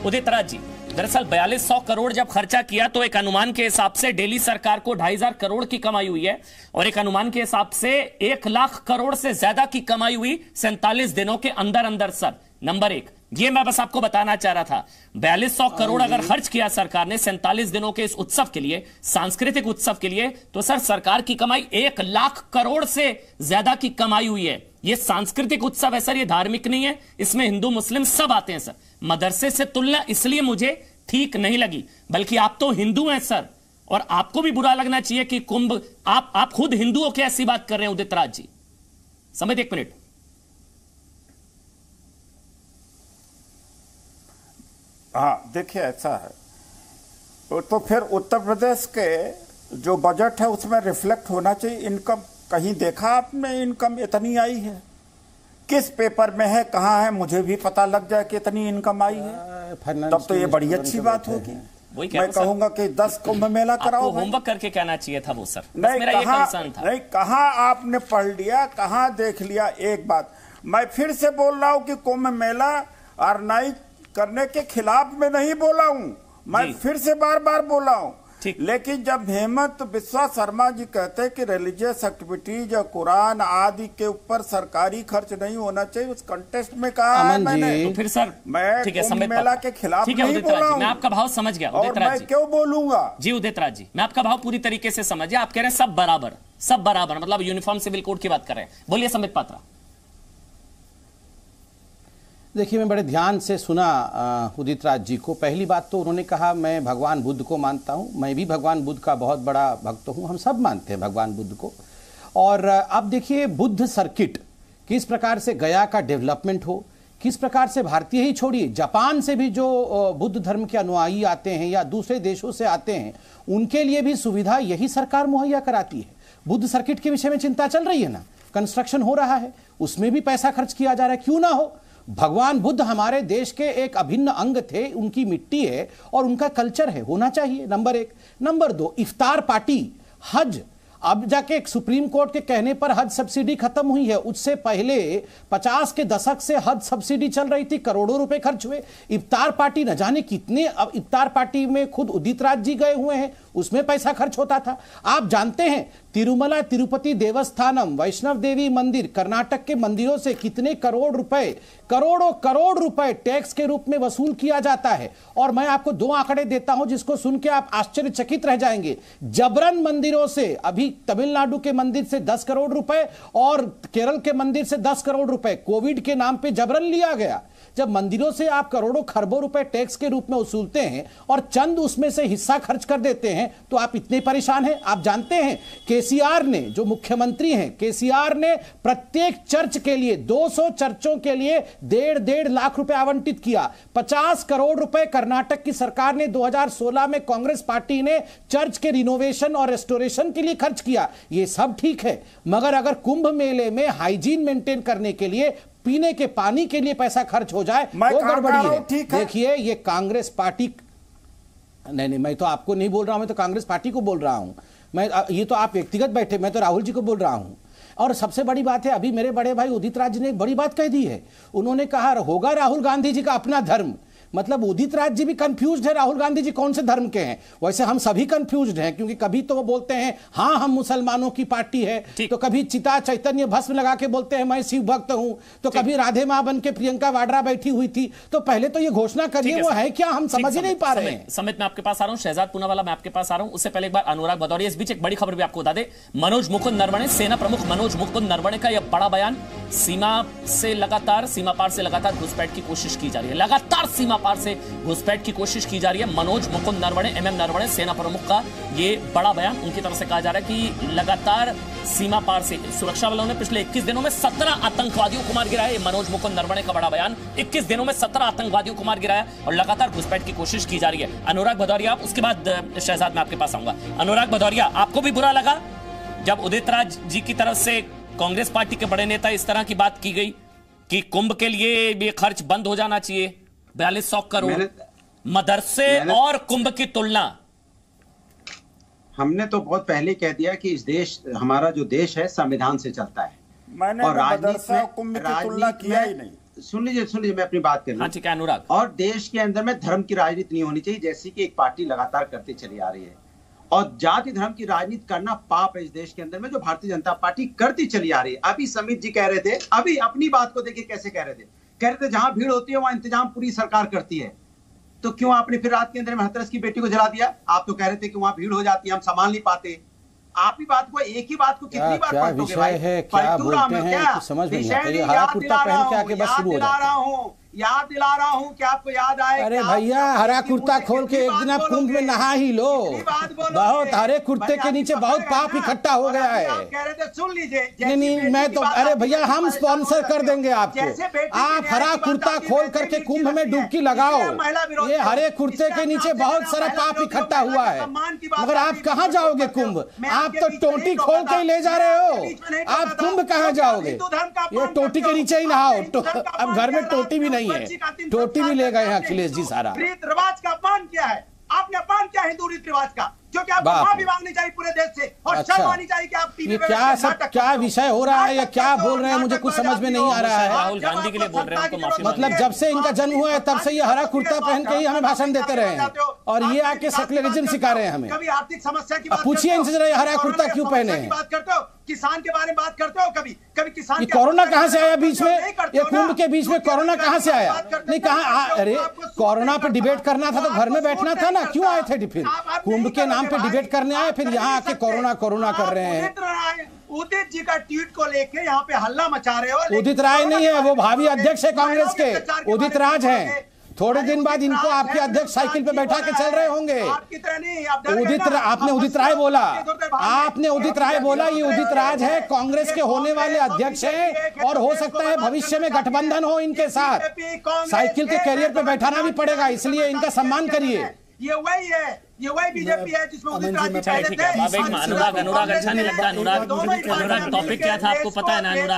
उदित राज जी, दरअसल 4200 करोड़ जब खर्चा किया तो एक अनुमान के हिसाब से दिल्ली सरकार को 2500 करोड़ की कमाई हुई है, और एक अनुमान के हिसाब से 1 लाख करोड़ से ज्यादा की कमाई हुई 47 दिनों के अंदर अंदर। सर नंबर 1, ये मैं बस आपको बताना चाह रहा था, 4200 करोड़ अगर खर्च किया सरकार ने 47 दिनों के इस उत्सव के लिए, सांस्कृतिक उत्सव के लिए, तो सर सरकार की कमाई 1 लाख करोड़ से ज्यादा की कमाई हुई है। ये सांस्कृतिक उत्सव है सर, ये धार्मिक नहीं है, इसमें हिंदू मुस्लिम सब आते हैं सर। मदरसे से तुलना इसलिए मुझे ठीक नहीं लगी, बल्कि आप तो हिंदू हैं सर, और आपको भी बुरा लगना चाहिए कि कुंभ, आप खुद हिंदुओं की ऐसी बात कर रहे हैं उदित राज जी। समझ, 1 मिनट। हाँ देखिए, ऐसा है तो फिर उत्तर प्रदेश के जो बजट है उसमें रिफ्लेक्ट होना चाहिए इनकम। कहीं देखा आपने इनकम इतनी आई है? किस पेपर में है, कहाँ है, मुझे भी पता लग जाए कि इतनी इनकम आई है, तब तो ये बड़ी अच्छी बात होगी। मैं कहूंगा कि 10 कुंभ मेला कराओ। होमवर्क करके कहना चाहिए था वो सर, नहीं मेरा ये कंसर्न था। नहीं, कहाँ आपने पढ़ लिया, कहाँ देख लिया। एक बात मैं फिर से बोल रहा हूँ कि कुंभ मेला ऑर्गेनाइज करने के खिलाफ में नहीं बोला हूं, मैं फिर से बार बार बोला हूं। लेकिन जब हेमंत बिस्वा शर्मा जी कहते हैं कि रिलीजियस एक्टिविटीज या कुरान आदि के ऊपर सरकारी खर्च नहीं होना चाहिए, उस कंटेस्ट में कहा है मैंने, तो फिर सर मैं कुंभ मेला के खिलाफ नहीं बोला हूं। मैं आपका भाव समझ गया और मैं क्यों बोलूंगा जी उदित राज जी, मैं आपका भाव पूरी तरीके से समझ गया। आप कह रहे हैं सब बराबर, सब बराबर, मतलब यूनिफॉर्म सिविल कोड की बात कर रहे हैं। बोलिए संबित पात्रा। देखिए, मैं बड़े ध्यान से सुना उदित राज जी को। पहली बात तो उन्होंने कहा मैं भगवान बुद्ध को मानता हूं, मैं भी भगवान बुद्ध का बहुत बड़ा भक्त हूं, हम सब मानते हैं भगवान बुद्ध को। और अब देखिए बुद्ध सर्किट किस प्रकार से गया का डेवलपमेंट हो, किस प्रकार से भारतीय ही छोड़िए जापान से भी जो बुद्ध धर्म के अनुयायी आते हैं या दूसरे देशों से आते हैं, उनके लिए भी सुविधा यही सरकार मुहैया कराती है। बुद्ध सर्किट के विषय में चिंता चल रही है ना, कंस्ट्रक्शन हो रहा है, उसमें भी पैसा खर्च किया जा रहा है, क्यों ना हो। भगवान बुद्ध हमारे देश के एक अभिन्न अंग थे, उनकी मिट्टी है और उनका कल्चर है, होना चाहिए, नंबर 1। नंबर 2, इफ्तार पार्टी, हज, अब जाके सुप्रीम कोर्ट के कहने पर हज सब्सिडी खत्म हुई है, उससे पहले 50 के दशक से हज सब्सिडी चल रही थी, करोड़ों रुपए खर्च हुए। इफ्तार पार्टी न जाने कितने, अब इफ्तार पार्टी में खुद उदित राज जी गए हुए हैं, उसमें पैसा खर्च होता था। आप जानते हैं तिरुमला तिरुपति देवस्थानम, वैष्णव देवी मंदिर, कर्नाटक के मंदिरों से कितने करोड़ रुपए, करोड़ों करोड़ रुपए टैक्स के रूप में वसूल किया जाता है। और मैं आपको 2 आंकड़े देता हूं जिसको सुन के आप आश्चर्यचकित रह जाएंगे। जबरन मंदिरों से, अभी तमिलनाडु के मंदिर से 10 करोड़ रुपए और केरल के मंदिर से 10 करोड़ रुपए कोविड के नाम पे जबरन लिया गया। जब मंदिरों से आप करोड़ों खरबों रुपए टैक्स के रूप में वसूलते हैं और चंद उसमें से हिस्सा खर्च कर देते हैं, तो आप इतने परेशान हैं। आप जानते हैं केसीआर ने, जो मुख्यमंत्री हैं, केसीआर ने प्रत्येक चर्च के लिए 200 चर्चों के लिए 1.5 लाख रुपए आवंटित किया। 50 करोड़ रुपए कर्नाटक की सरकार ने 2016 में कांग्रेस पार्टी ने चर्च के रिनोवेशन और रेस्टोरेशन के लिए खर्च किया। ये सब ठीक है, मगर अगर कुंभ मेले में हाइजीन मेंटेन करने के लिए, पीने के पानी के लिए पैसा खर्च हो जाए तो गड़बड़ी है। देखिए, ये कांग्रेस पार्टी, नहीं, मैं तो आपको नहीं बोल रहा हूं, मैं तो कांग्रेस पार्टी को बोल रहा हूं। मैं, ये तो आप व्यक्तिगत बैठे, मैं तो राहुल जी को बोल रहा हूं। और सबसे बड़ी बात है, अभी मेरे बड़े भाई उदित राज जी ने एक बड़ी बात कह दी है। उन्होंने कहा होगा राहुल गांधी जी का अपना धर्म, मतलब उदित राज जी भी कंफ्यूज्ड है राहुल गांधी जी कौन से धर्म के हैं। वैसे हम सभी कंफ्यूज्ड हैं, क्योंकि कभी तो वो बोलते हैं हाँ हम मुसलमानों की पार्टी है, तो कभी चिता चैतन्य भस्म लगा के बोलते हैं मैं शिव भक्त हूं, तो कभी राधे मां बन के प्रियंका वाड्रा बैठी हुई थी। तो पहले तो ये घोषणा करिए वो है क्या, हम समझ ही नहीं पा रहे हैं। समित मैं आपके पास आ रहा हूं, शहजाद पूनावाला मैं आपके पास आ रहा हूं, उससे पहले एक बार अनुराग भदौरिया। इस बीच एक बड़ी खबर भी आपको बता दे, मनोज मुकुंद नरवणे, सेना प्रमुख मनोज मुकुंद नरवणे का यह बड़ा बयान, सीमा पार से लगातार घुसपैठ की कोशिश की जा रही है, लगातार सीमा पार से घुसपैठ की कोशिश की जा रही है। मनोज मुकुंद नरवणे, एमएम नरवणे, सेना प्रमुख का ये बड़ा बयान, उनकी तरफ से कहा जा रहा है कि लगातार सीमा पार से सुरक्षा बलों ने पिछले 21 दिनों में 17 आतंकवादियों को मार गिराया है। मनोज मुकुंद नरवणे का बड़ा बयान, 21 दिनों में 17 आतंकवादियों को मार गिराया और लगातार घुसपैठ की कोशिश की जा रही है। अनुराग भदौरिया, उसके बाद शहजाद मैं आपके पास आऊंगा। अनुराग भदौरिया, आपको भी बुरा लगा जब उदित राज जी की तरफ से कांग्रेस पार्टी के बड़े नेता इस तरह की बात की गई कि कुंभ के लिए ये खर्च बंद हो जाना चाहिए, 4200 करोड़, मदरसे और कुंभ की तुलना? हमने तो बहुत पहले कह दिया कि इस देश, हमारा जो देश है संविधान से चलता है। मैंने और मदरसा कुंभ की तुलना किया ही नहीं। सुन लीजिए मैं अपनी बात कर रहा हूं। ठीक है अनुराग। और देश के अंदर में धर्म की राजनीति नहीं होनी चाहिए, जैसी कि एक पार्टी लगातार करती चली आ रही है। और जाति धर्म की राजनीति करना पाप है इस देश के अंदर में, जो भारतीय जनता पार्टी करती चली आ रही है। अभी समित जी कह रहे थे, अभी अपनी बात को देखिए कैसे कह रहे थे जहां भीड़ होती है वहां इंतजाम पूरी सरकार करती है। तो क्यों आपने फिर रात के अंदर में हाथरस की बेटी को जला दिया? आप तो कह रहे थे कि वहां भीड़ हो जाती है, हम संभाल नहीं पाते। आप ही बात को, एक ही बात को कितनी बार पढ़ोगे भाई? क्या बोलते हैं समझ में नहीं आता। ये हरा कुर्ता पहन के आके बस शुरू हो जाता है। याद दिला रहा हूं कि आपको याद आए। अरे भैया, हरा कुर्ता खोल के एक दिन आप कुंभ में नहा ही लो। बहुत हरे कुर्ते के नीचे बहुत पाप इकट्ठा हो गया है। कह रहे थे सुन लीजिए। नहीं मैं तो, अरे भैया हम स्पॉन्सर कर देंगे आपको। आप हरा कुर्ता खोल करके कुंभ में डुबकी लगाओ। ये हरे कुर्ते के नीचे बहुत सारा पाप इकट्ठा हुआ है, मगर आप कहाँ जाओगे कुंभ? आप तो टोटी खोल के ही ले जा रहे हो। आप कुंभ कहाँ जाओगे? ये टोटी के नीचे ही नहाओ। अब घर में टोटी भी नहीं है, टोटी भी ले गए हैं अखिलेश जी सारा। रीत रिवाज का अपमान किया है आपने, अपमान किया हिंदू रीत रिवाज का, जो कि आपको माफी मांगनी चाहिए पूरे देश से और शर्म आनी चाहिए कि आप टीवी पे क्या विषय हो रहा है या क्या बोल रहे हैं, मुझे कुछ समझ में नहीं आ रहा है। राहुल गांधी के लिए बोल रहे हैं उनको माफी। मतलब जब से इनका जन्म हुआ है तब से ये हरा कुर्ता पहन के ही हमें भाषण देते रहे हैं और ये आके सेक्युलरिज्म सिखा रहे हैं हमें। कभी आर्थिक समस्या की बात पूछिए इनसे जरा, हरा कुर्ता क्यों पहने हैं? बात करते हो, किसान के बारे में बात करते हो, कभी किसान। ये कोरोना कहाँ से आया बीच में? ये कुंभ के बीच में कोरोना कहाँ से आया? नहीं कहाँ, अरे कोरोना पे डिबेट करना था तो घर में बैठना था ना, क्यों आए थे फिर? कुंभ के नाम पे डिबेट करने आए, फिर यहाँ आके कोरोना कर रहे हैं। उदित जी का ट्वीट को लेके यहाँ पे हल्ला मचा रहे हो। उदित राय नहीं है, वो भावी अध्यक्ष है कांग्रेस के, उदित राज हैं। थोड़े दिन बाद इनको आपके अध्यक्ष साइकिल पे बैठा के चल रहे होंगे। आपने उदित राय बोला, आपने उदित राय बोला, ये उदित राज है, कांग्रेस के होने वाले अध्यक्ष हैं और हो सकता है भविष्य में गठबंधन हो इनके साथ। साइकिल के कैरियर पे बैठाना भी पड़ेगा, इसलिए इनका सम्मान करिए। ये वही है, ये वही बीजेपी है जिसमें उदित राज पहले थे। अनुराग अच्छा नहीं लगता। अनुराग टॉपिक क्या था आपको पता है ना?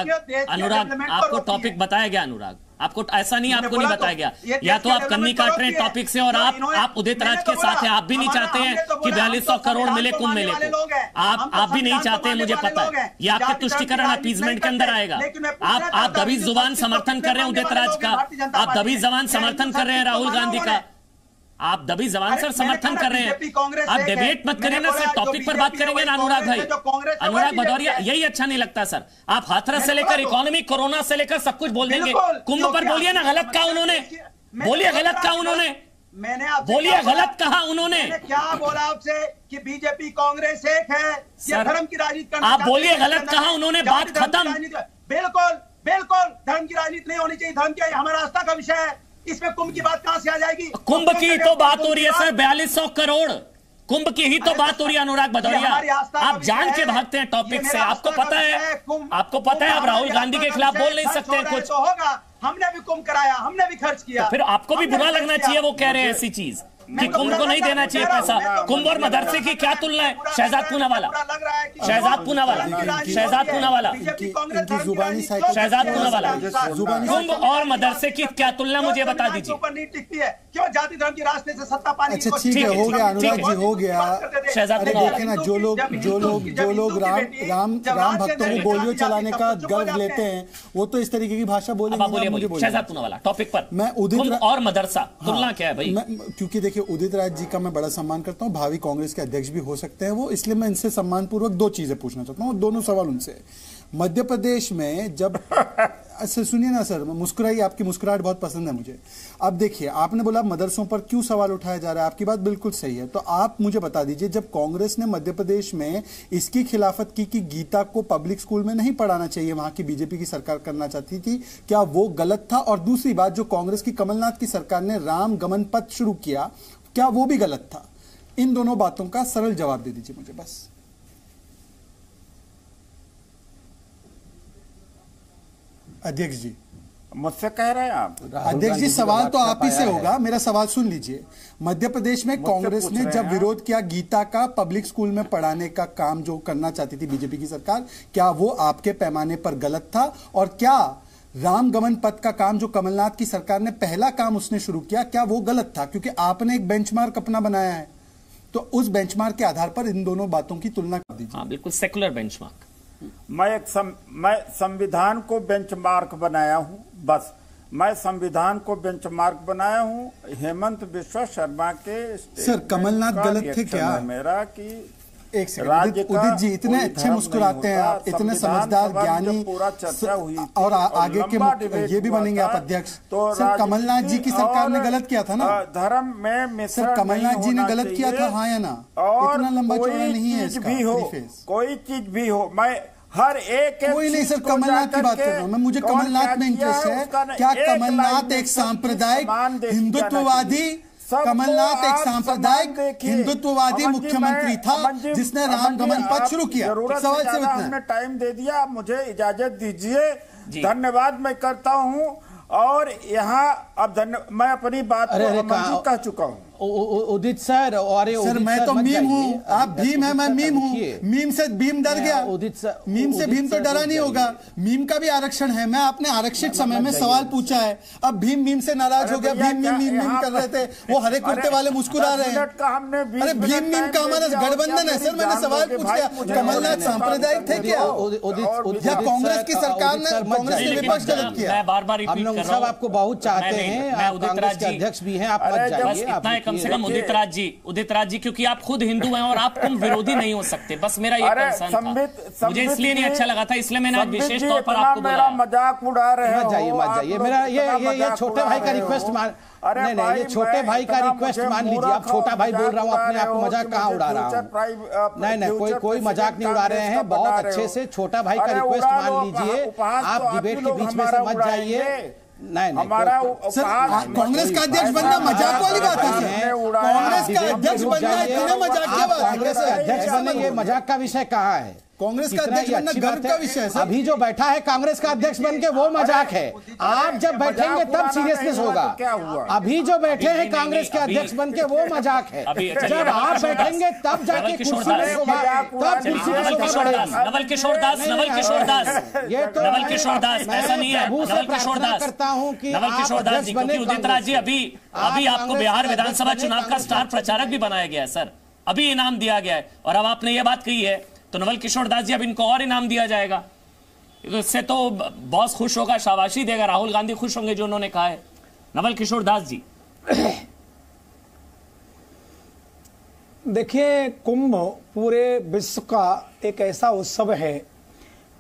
अनुराग आपको टॉपिक बताया गया? अनुराग आपको ऐसा नहीं, आपको नहीं बताया गया। या तो आप कन्नी काट रहे हैं टॉपिक से और आप उदित राज के साथ हैं। आप भी नहीं चाहते हैं कि 4200 करोड़ मिले कुंभ मेले को। आप भी नहीं चाहते हैं, मुझे पता है। ये आपके तुष्टिकरण अपीजमेंट के अंदर आएगा। आप दबी जुबान समर्थन कर रहे हैं उदित राज का, आप दबी जुबान समर्थन कर रहे हैं राहुल गांधी का, आप दबी जबान सर समर्थन कर रहे हैं। आप डिबेट मत करिए ना सर, टॉपिक पर बात करेंगे ना अनुराग भाई। अनुराग भदौरिया, यही अच्छा नहीं लगता सर। आप हाथरस से लेकर इकोनॉमी, कोरोना से लेकर सब कुछ बोल देंगे। कुंभ पर बोलिए ना, गलत कहा उन्होंने, बोलिए गलत कहा उन्होंने, बोलिए गलत कहा उन्होंने। क्या बोला आपसे कि बीजेपी कांग्रेस एक है, ये धर्म की राजनीति करना? आप बोलिए गलत कहा उन्होंने, बात खत्म। बिल्कुल बिल्कुल धर्म की राजनीति नहीं होनी चाहिए। धर्म की हमारा आस्था का विषय है, इसमें कुंभ की बात कहां से आ जाएगी? कुंभ की तो बात हो रही है सर, 4200 करोड़ कुंभ की ही तो बात हो रही है। अनुराग भदौरिया, आप जान के भागते हैं टॉपिक से। आपको पता है आप राहुल गांधी के खिलाफ बोल नहीं सकते कुछ। होगा, हमने भी कुंभ कराया, हमने भी खर्च किया। तो फिर आपको भी बुरा लगना चाहिए वो कह रहे हैं ऐसी चीज कि कुंभ को नहीं देना चाहिए पैसा। कुंभ और मदरसे की क्या तुलना है? शहजाद पूनावाला, शहजाद पूनावाला, शहजाद पूनावाला, शहजाद पूनावाला, कुंभ और मदरसे की क्या तुलना, मुझे बता दीजिए। क्यों जाति धर्म के रास्ते से सत्ता पाने? अच्छा ठीक है, हो गया अनुराग जी, हो गया। शहजाद देखे ना, जो लोग राम भक्तों को गोलियों चलाने का गर्व लेते हैं, वो तो इस तरीके की भाषा बोलेंगे। शहजाद पूनावाला टॉपिक पर, मैं कुंभ और मदरसा तुलना क्या है भाई? क्योंकि देखिए उदित राज जी का मैं बड़ा सम्मान करता हूं, भावी कांग्रेस के अध्यक्ष भी हो सकते हैं वो, इसलिए मैं इनसे सम्मानपूर्वक दो चीजें पूछना चाहता हूं, दोनों सवाल उनसे। मध्य प्रदेश में जब सुनिए ना सर, मुस्कुराइए, आपकी मुस्कुराहट बहुत पसंद है मुझे। अब देखिए, आपने बोला मदरसों पर क्यों सवाल उठाया जा रहा है, आपकी बात बिल्कुल सही है। तो आप मुझे बता दीजिए, जब कांग्रेस ने मध्य प्रदेश में इसकी खिलाफत की कि गीता को पब्लिक स्कूल में नहीं पढ़ाना चाहिए, वहां की बीजेपी की सरकार करना चाहती थी, क्या वो गलत था? और दूसरी बात, जो कांग्रेस की कमलनाथ की सरकार ने राम गमन पथ शुरू किया, क्या वो भी गलत था? इन दोनों बातों का सरल जवाब दे दीजिए मुझे बस। अध्यक्ष जी, मुझसे कह रहे हैं आप? अध्यक्ष जी, सवाल तो आप ही से होगा, मेरा सवाल सुन लीजिए। मध्य प्रदेश में कांग्रेस ने जब विरोध किया गीता का पब्लिक स्कूल में पढ़ाने का काम जो करना चाहती थी बीजेपी की सरकार, क्या वो आपके पैमाने पर गलत था? और क्या राम गमन पथ का काम जो कमलनाथ की सरकार ने पहला काम उसने शुरू किया, क्या वो गलत था? क्योंकि आपने एक बेंचमार्क अपना बनाया है, तो उस बेंचमार्क के आधार पर इन दोनों बातों की तुलना कर दीजिए। हाँ, बिल्कुल सेकुलर बेंचमार्क। मैं संविधान को बेंचमार्क बनाया हूं, बस मैं संविधान को बेंचमार्क बनाया हूं। हेमंत बिश्वा शर्मा के सर, कमलनाथ गलत थे क्या? मेरा कि एक सेकंड, उदित जी इतने अच्छे मुस्कुराते हैं आप, इतने समझदार ज्ञानी, पूरा चर्चा हुई और आगे के ये भी बनेंगे आप अध्यक्ष। तो सर, कमलनाथ जी की सरकार ने गलत किया था ना? धर्म में सर, कमलनाथ जी ने गलत किया था, हाँ या ना? इतना लंबा चौड़ा नहीं है इसका प्रीफेस। कोई चीज भी हो, मैं हर एक कोई नहीं सर, कमलनाथ की बात कर रहा हूँ मैं, मुझे कमलनाथ में इंटरेस्ट है। क्या कमलनाथ एक सांप्रदायिक हिंदुत्ववादी, कमलनाथ एक सांप्रदायिक हिंदुत्ववादी मुख्यमंत्री था जिसने राम गमन पथ शुरू किया? सवाल से आपने टाइम दे दिया, मुझे इजाजत दीजिए, धन्यवाद मैं करता हूँ। और यहाँ अब मैं अपनी बात को कह चुका हूँ। उदित सर, और सर मैं तो मीम हूँ, आप भीम है, मैं मीम हूँ। मीम से भीम डर गया, उदित सर, मीम से भीम तो डरा नहीं होगा। मीम का भी आरक्षण है, मैं आपने आरक्षित समय में सवाल पूछा है, अब भीम मीम से नाराज हो गया। भीम मीम मीम मीम कर रहे थे, वो हरे कुर्ते वाले मुस्कुरा रहे हैं। अरे भीम मीम का हमारा गठबंधन है सर, मैंने सवाल पूछ लिया। कमलनाथ सांप्रदायिक थे क्या? या कांग्रेस की सरकार ने, कांग्रेस ने विपक्ष गलत किया? मैं बार-बार रिपीट कर रहा हूं, आपको बहुत चाहते हैं, आप कांग्रेस के अध्यक्ष भी हैं, आप मत जाइए। कम से कम उदित राज जी, क्योंकि आप खुद हिंदू हैं और आप तुम विरोधी नहीं हो सकते, बस मेरा ये कंसर्न था। मुझे इसलिए नहीं अच्छा लगा था, इसलिए मैंने आज विशेष तौर पर आपको बोला। मजाक उड़ा रहे हो, मत जाइए। मेरा ये छोटे भाई का रिक्वेस्ट मान, नहीं, ये छोटे भाई का रिक्वेस्ट मान लीजिए। आप छोटा भाई बोल रहा हूँ, अपने आप को मजाक कहाँ उड़ा रहा हूँ? नहीं, कोई मजाक नहीं उड़ा रहे हैं, बहुत अच्छे से छोटा भाई का रिक्वेस्ट मान लीजिए। आप डिबेट के बीच में से मत जाइए। नहीं, हमारा सर, कांग्रेस का अध्यक्ष बनना मजाक वाली बात है? कांग्रेस का अध्यक्ष बनना इतना मजाक क्या बात? कांग्रेस का अध्यक्ष बनना ये मजाक का विषय कहाँ है? कांग्रेस का अध्यक्ष बनना गर्व का विषय है। अभी जो बैठा है कांग्रेस का अध्यक्ष बन के, वो मजाक है। आप जब बैठेंगे तब सीरियसनेस होगा। अभी जो बैठे हैं कांग्रेस के अध्यक्ष बन के, वो मजाक है। जब आप बैठेंगे तब जाके कुर्सी में होगा, तब कुर्सी में नवल किशोर दास, ऐसा नहीं है। नवल किशोर दास करता हूँ कि नवल किशोर दास जी, क्योंकि उदित राज जी अभी आपको बिहार विधानसभा चुनाव का स्टार प्रचारक भी बनाया गया है सर, अभी इनाम दिया गया है। और अब आपने ये बात कही है तो नवल किशोर दास जी अब इनको और इनाम दिया जाएगा, तो इससे तो बॉस खुश होगा, शाबाशी देगा, राहुल गांधी खुश होंगे जो उन्होंने कहा है। नवल किशोर दास जी, देखिए, कुंभ पूरे विश्व का एक ऐसा उत्सव है,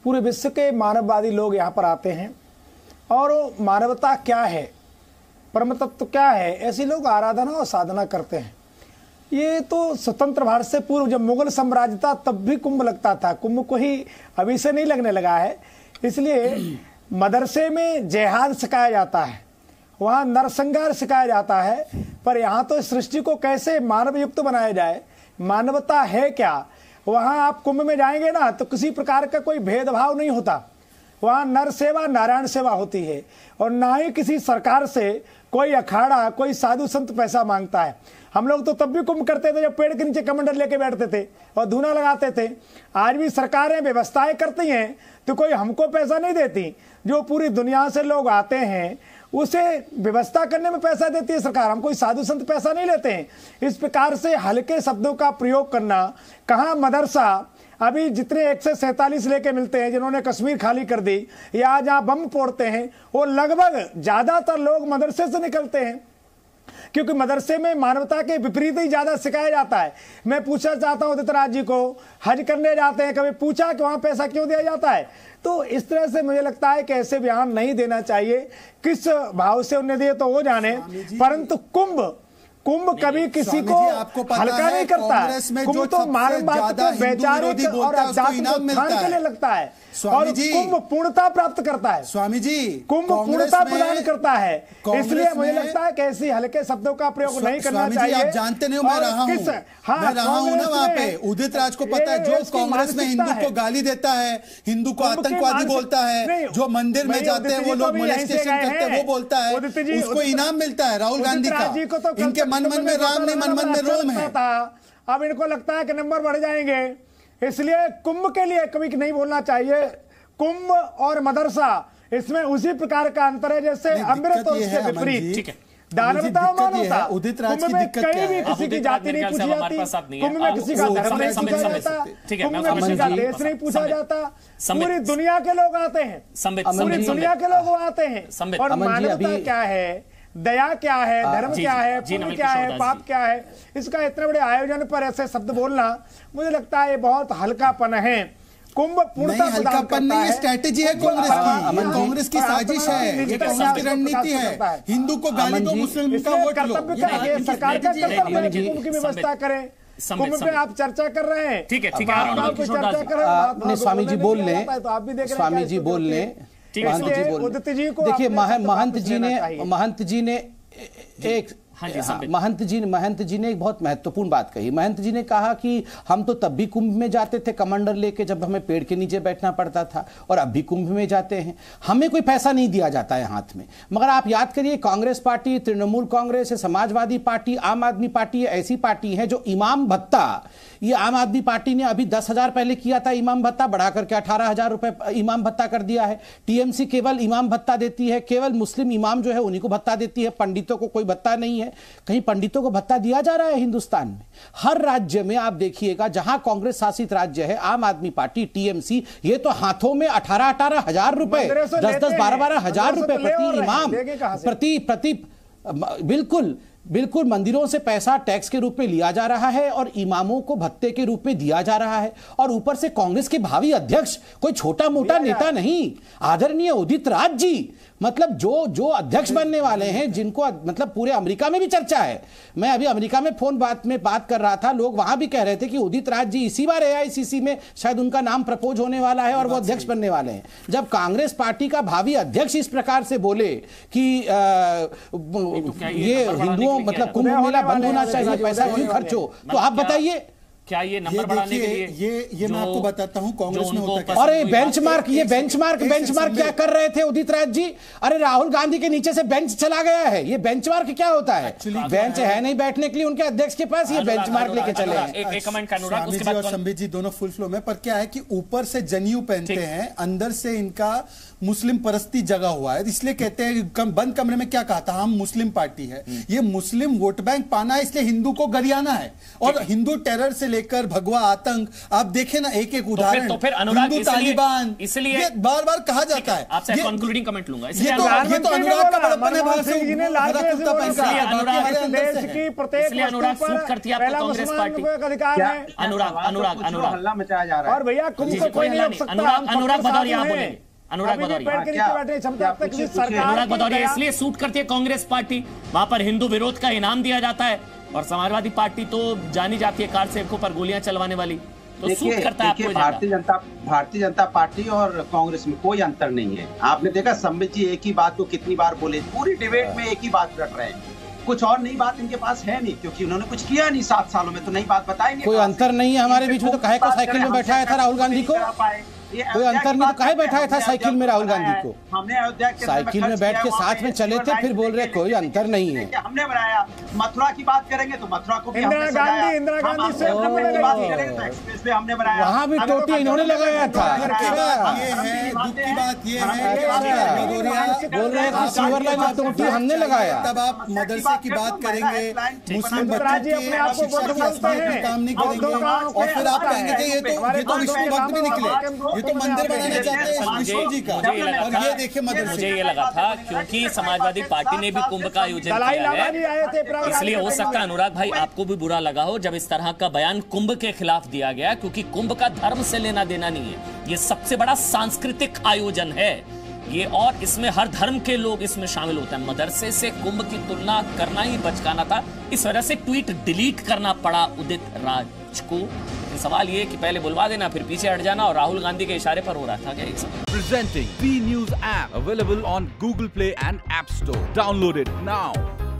पूरे विश्व के मानववादी लोग यहाँ पर आते हैं और मानवता क्या है, परम तत्व क्या है, ऐसे लोग आराधना और साधना करते हैं। ये तो स्वतंत्र भारत से पूर्व जब मुगल साम्राज्य था तब भी कुंभ लगता था, कुंभ को ही अभी से नहीं लगने लगा है। इसलिए मदरसे में जिहाद सिखाया जाता है, वहाँ नरसंहार सिखाया जाता है, पर यहाँ तो सृष्टि को कैसे मानव युक्त बनाया जाए, मानवता है क्या। वहाँ आप कुंभ में जाएंगे ना तो किसी प्रकार का कोई भेदभाव नहीं होता, वहाँ नर सेवा नारायण सेवा होती है, और ना ही किसी सरकार से कोई अखाड़ा कोई साधु संत पैसा मांगता है। हम लोग तो तब भी कुंभ करते थे जब पेड़ के नीचे कमंडल लेके बैठते थे और धूना लगाते थे। आज भी सरकारें व्यवस्थाएं करती हैं तो कोई हमको पैसा नहीं देती, जो पूरी दुनिया से लोग आते हैं उसे व्यवस्था करने में पैसा देती है सरकार, हम कोई साधु संत पैसा नहीं लेते हैं। इस प्रकार से हल्के शब्दों का प्रयोग करना, कहाँ मदरसा अभी जितने 147 लेके मिलते हैं जिन्होंने कश्मीर खाली कर दी, या जहाँ बम फोड़ते हैं वो लगभग ज्यादातर लोग मदरसे से निकलते हैं। क्योंकि मदरसे में मानवता के विपरीत ही ज्यादा सिखाया जाता है। मैं पूछना चाहता हूं उदित राज जी को, हज करने जाते हैं, कभी पूछा कि वहां पैसा क्यों दिया जाता है? तो इस तरह से मुझे लगता है कि ऐसे बयान नहीं देना चाहिए। किस भाव से उन्हें दिए तो वो जाने, परंतु कुंभ कभी किसी को हल्का नहीं करता है। कुंभ तो मानववाद को वैचारिक और आध्यात्मिक उत्थान के लिए लगता है और कुंभ पूर्णता प्राप्त करता है। स्वामी जी, कुंभ पूर्णता प्रदान करता है, इसलिए मुझे लगता है कि ऐसी हल्के शब्दों का प्रयोग नहीं करना चाहिए। आप जानते नहीं हो, मैं रहा हूं, मैं रहा हूं ना वहां पे। उदित राज को पता है, जो कांग्रेस में हिंदू को गाली देता है, हिंदू को आतंकवादी बोलता है, जो मंदिर में जाते हैं वो लोग मोलेस्टेशन करते हैं वो बोलता है, उसको इनाम मिलता है राहुल गांधी का। इनके मन में राम नहीं, मन में रोम है। अब इनको लगता है कि नंबर बढ़ जाएंगे, इसलिए कुंभ के लिए कभी नहीं बोलना चाहिए। कुंभ और मदरसा, इसमें उसी प्रकार का अंतर है जैसे अमृत और उसके विपरीत दानवता मानवता। उदित राज की दिक्कत कहीं भी किसी की जाति नहीं पूछी जाती, कुंभ में किसी का धर्म नहीं पूछा जाता, कुंभ में किसी का देश नहीं पूछा जाता। पूरी दुनिया के लोग आते हैं, पूरी दुनिया के लोग आते हैं। और मानवता क्या है, दया क्या है, धर्म क्या है, पुण्य क्या है, पाप क्या है, इसका इतने बड़े आयोजन पर ऐसे शब्द बोलना मुझे लगता है ये बहुत हल्कापन है। कुंभ पूर्णता हल्कापन नहीं है, स्ट्रैटेजी है कांग्रेस की, कांग्रेस की साजिश है, ये कांग्रेस की रणनीति है। हिंदू को गाली दो, मुस्लिम का वोट लो। सरकार का कर्तव्य है कुंभ की व्यवस्था करें। कुंभ पे आप चर्चा कर रहे हैं, ठीक है, चर्चा कर रहे हैं। स्वामी जी बोल लें, तो आप भी देख रहे हैं, स्वामी जी बोल लें, महंत जी बोल। देखिए महंत जी ने एक महंत जी ने एक बहुत महत्वपूर्ण बात कही। महंत जी ने कहा कि हम तो तब भी कुंभ में जाते थे कमांडर लेके, जब हमें पेड़ के नीचे बैठना पड़ता था, और अब भी कुंभ में जाते हैं, हमें कोई पैसा नहीं दिया जाता है हाथ में। मगर आप याद करिए, कांग्रेस पार्टी, तृणमूल कांग्रेस, समाजवादी पार्टी, आम आदमी पार्टी ऐसी पार्टी है जो इमाम भत्ता, ये आम आदमी पार्टी ने अभी 10,000 पहले किया था इमाम भत्ता, बढ़ा करके 18,000 रुपए इमाम भत्ता कर दिया है। टीएमसी केवल इमाम भत्ता देती है, केवल मुस्लिम इमाम जो है उन्हीं को भत्ता देती है, पंडितों को कोई भत्ता नहीं है। कहीं पंडितों को भत्ता दिया जा रहा है हिंदुस्तान में? हर राज्य में आप देखिएगा, जहां कांग्रेस शासित राज्य है, आम आदमी पार्टी, टीएमसी, ये तो हाथों में 18,000 हजार रुपए, 10-10, 12-12 हजार रुपए प्रति इमाम, प्रति बिल्कुल मंदिरों से पैसा टैक्स के रूप में लिया जा रहा है और इमामों को भत्ते के रूप में दिया जा रहा है। और ऊपर से कांग्रेस के भावी अध्यक्ष कोई छोटा मोटा नेता नहीं, आदरणीय उदित राज जी, मतलब जो अध्यक्ष बनने वाले हैं, जिनको मतलब पूरे अमेरिका में भी चर्चा है। मैं अभी अमेरिका में फोन बात कर रहा था, लोग वहां भी कह रहे थे कि उदित राज जी इसी बार एआईसीसी में शायद उनका नाम प्रपोज होने वाला है और वो अध्यक्ष बनने वाले हैं। जब कांग्रेस पार्टी का भावी अध्यक्ष इस प्रकार से बोले कि ये हिंदुओं मतलब कुंभ मेला बंद होना चाहिए, पैसा क्यों खर्च हो, तो आप बताइए क्या ये नंबर बढ़ाने के लिए ये मैं आपको बताता हूं कांग्रेस में होता है। अरे बेंचमार्क क्या कर रहे थे उदित राज जी? अरे राहुल गांधी के नीचे से बेंच चला गया है। ये बेंचमार्क क्या होता है? बेंच है नहीं बैठने के लिए उनके अध्यक्ष के पास, ये बेंचमार्क लेके चले हैं। एक कमेंट का अनुराग, उसके बाद संबित जी दोनों फुल फ्लो में। पर क्या है कि ऊपर से जनेऊ पहनते हैं, अंदर से इनका मुस्लिम परस्ती जगा हुआ है, इसलिए कहते हैं बंद कमरे में क्या कहा था, हम मुस्लिम पार्टी है। ये मुस्लिम वोट बैंक पाना है, इसलिए हिंदू को गरियाना है। और हिंदू टेरर से लेकर भगवा आतंक, आप देखें ना एक एक उदाहरण, तो फिर अनुराग हिंदू तालिबान, इसलिए बार बार कहा जाता है। आपसे कंक्लूडिंग कमेंट लूंगा। ये तो अनुराग का बड़प्पन है, अनुराग सूट करती है आपको कांग्रेस पार्टी। अनुराग हल्ला मचाया जा रहा है। और भैया कुंभ को कोई नहीं रोक सकता। अनुराग भदौरिया बोलेंगे। अनुराग भदौरिया इसलिए सूट करती है कांग्रेस पार्टी, वहां पर हिंदू विरोध का इनाम दिया जाता है, और समाजवादी पार्टी तो जानी जाती है कार सेवकों पर गोलियां चलवाने वाली, तो सूट करता है आपको। भारतीय जनता पार्टी और कांग्रेस में कोई अंतर नहीं है। आपने देखा संबित जी एक ही बात को कितनी बार बोले, पूरी डिबेट में एक ही बात रख रहे हैं, कुछ और नई बात इनके पास है नहीं, क्योंकि उन्होंने कुछ किया नहीं 7 सालों में, तो नई बात बताएंगे। कोई अंतर नहीं है हमारे बीच में, तो काहे को साइकिल में बैठाया था राहुल गांधी को? कोई अंतर नहीं, तो काहे बैठाया था साइकिल में राहुल गांधी को? हमने अयोध्या के साइकिल में बैठ के साथ में चले थे, फिर बोल रहे कोई अंतर नहीं है। हमने बनाया। मथुरा की बात करेंगे तो मथुरा को भी इंदिरा गांधी से बात करेंगे तो एक्सप्रेस वे हमने बनाया, वहां भी टोटी इन्होंने लगाया था। ये है दुख की बात, ये है बोल रहे हैं सीवर लाइन में टोटी हमने लगाया। तब आप मदरसे की बात करेंगे, मुस्लिम बच्चों की शिक्षा के काम नहीं करेंगे, और फिर आप कहेंगे कि ये तो विश्व भक्त भी निकले। ये तो मंदिर बनाना चाहते हैं विष्णु जी का। और ये देखिए मुझे ये लगा था क्योंकि समाजवादी पार्टी ने भी कुंभ का आयोजन किया है, इसलिए हो सकता है अनुराग भाई आपको भी बुरा लगा हो जब इस तरह का बयान कुंभ के खिलाफ दिया गया, क्योंकि कुंभ का धर्म से लेना देना नहीं है, ये सबसे बड़ा सांस्कृतिक आयोजन है ये, और इसमें हर धर्म के लोग इसमें शामिल होते हैं। मदरसे से कुंभ की तुलना करना ही बचकाना था, इस वजह से ट्वीट डिलीट करना पड़ा उदित राज को। सवाल ये कि पहले बुलवा देना फिर पीछे हट जाना, और राहुल गांधी के इशारे पर हो रहा था क्या ये सब? Presenting B News app available on Google Play and App Store. Download it now.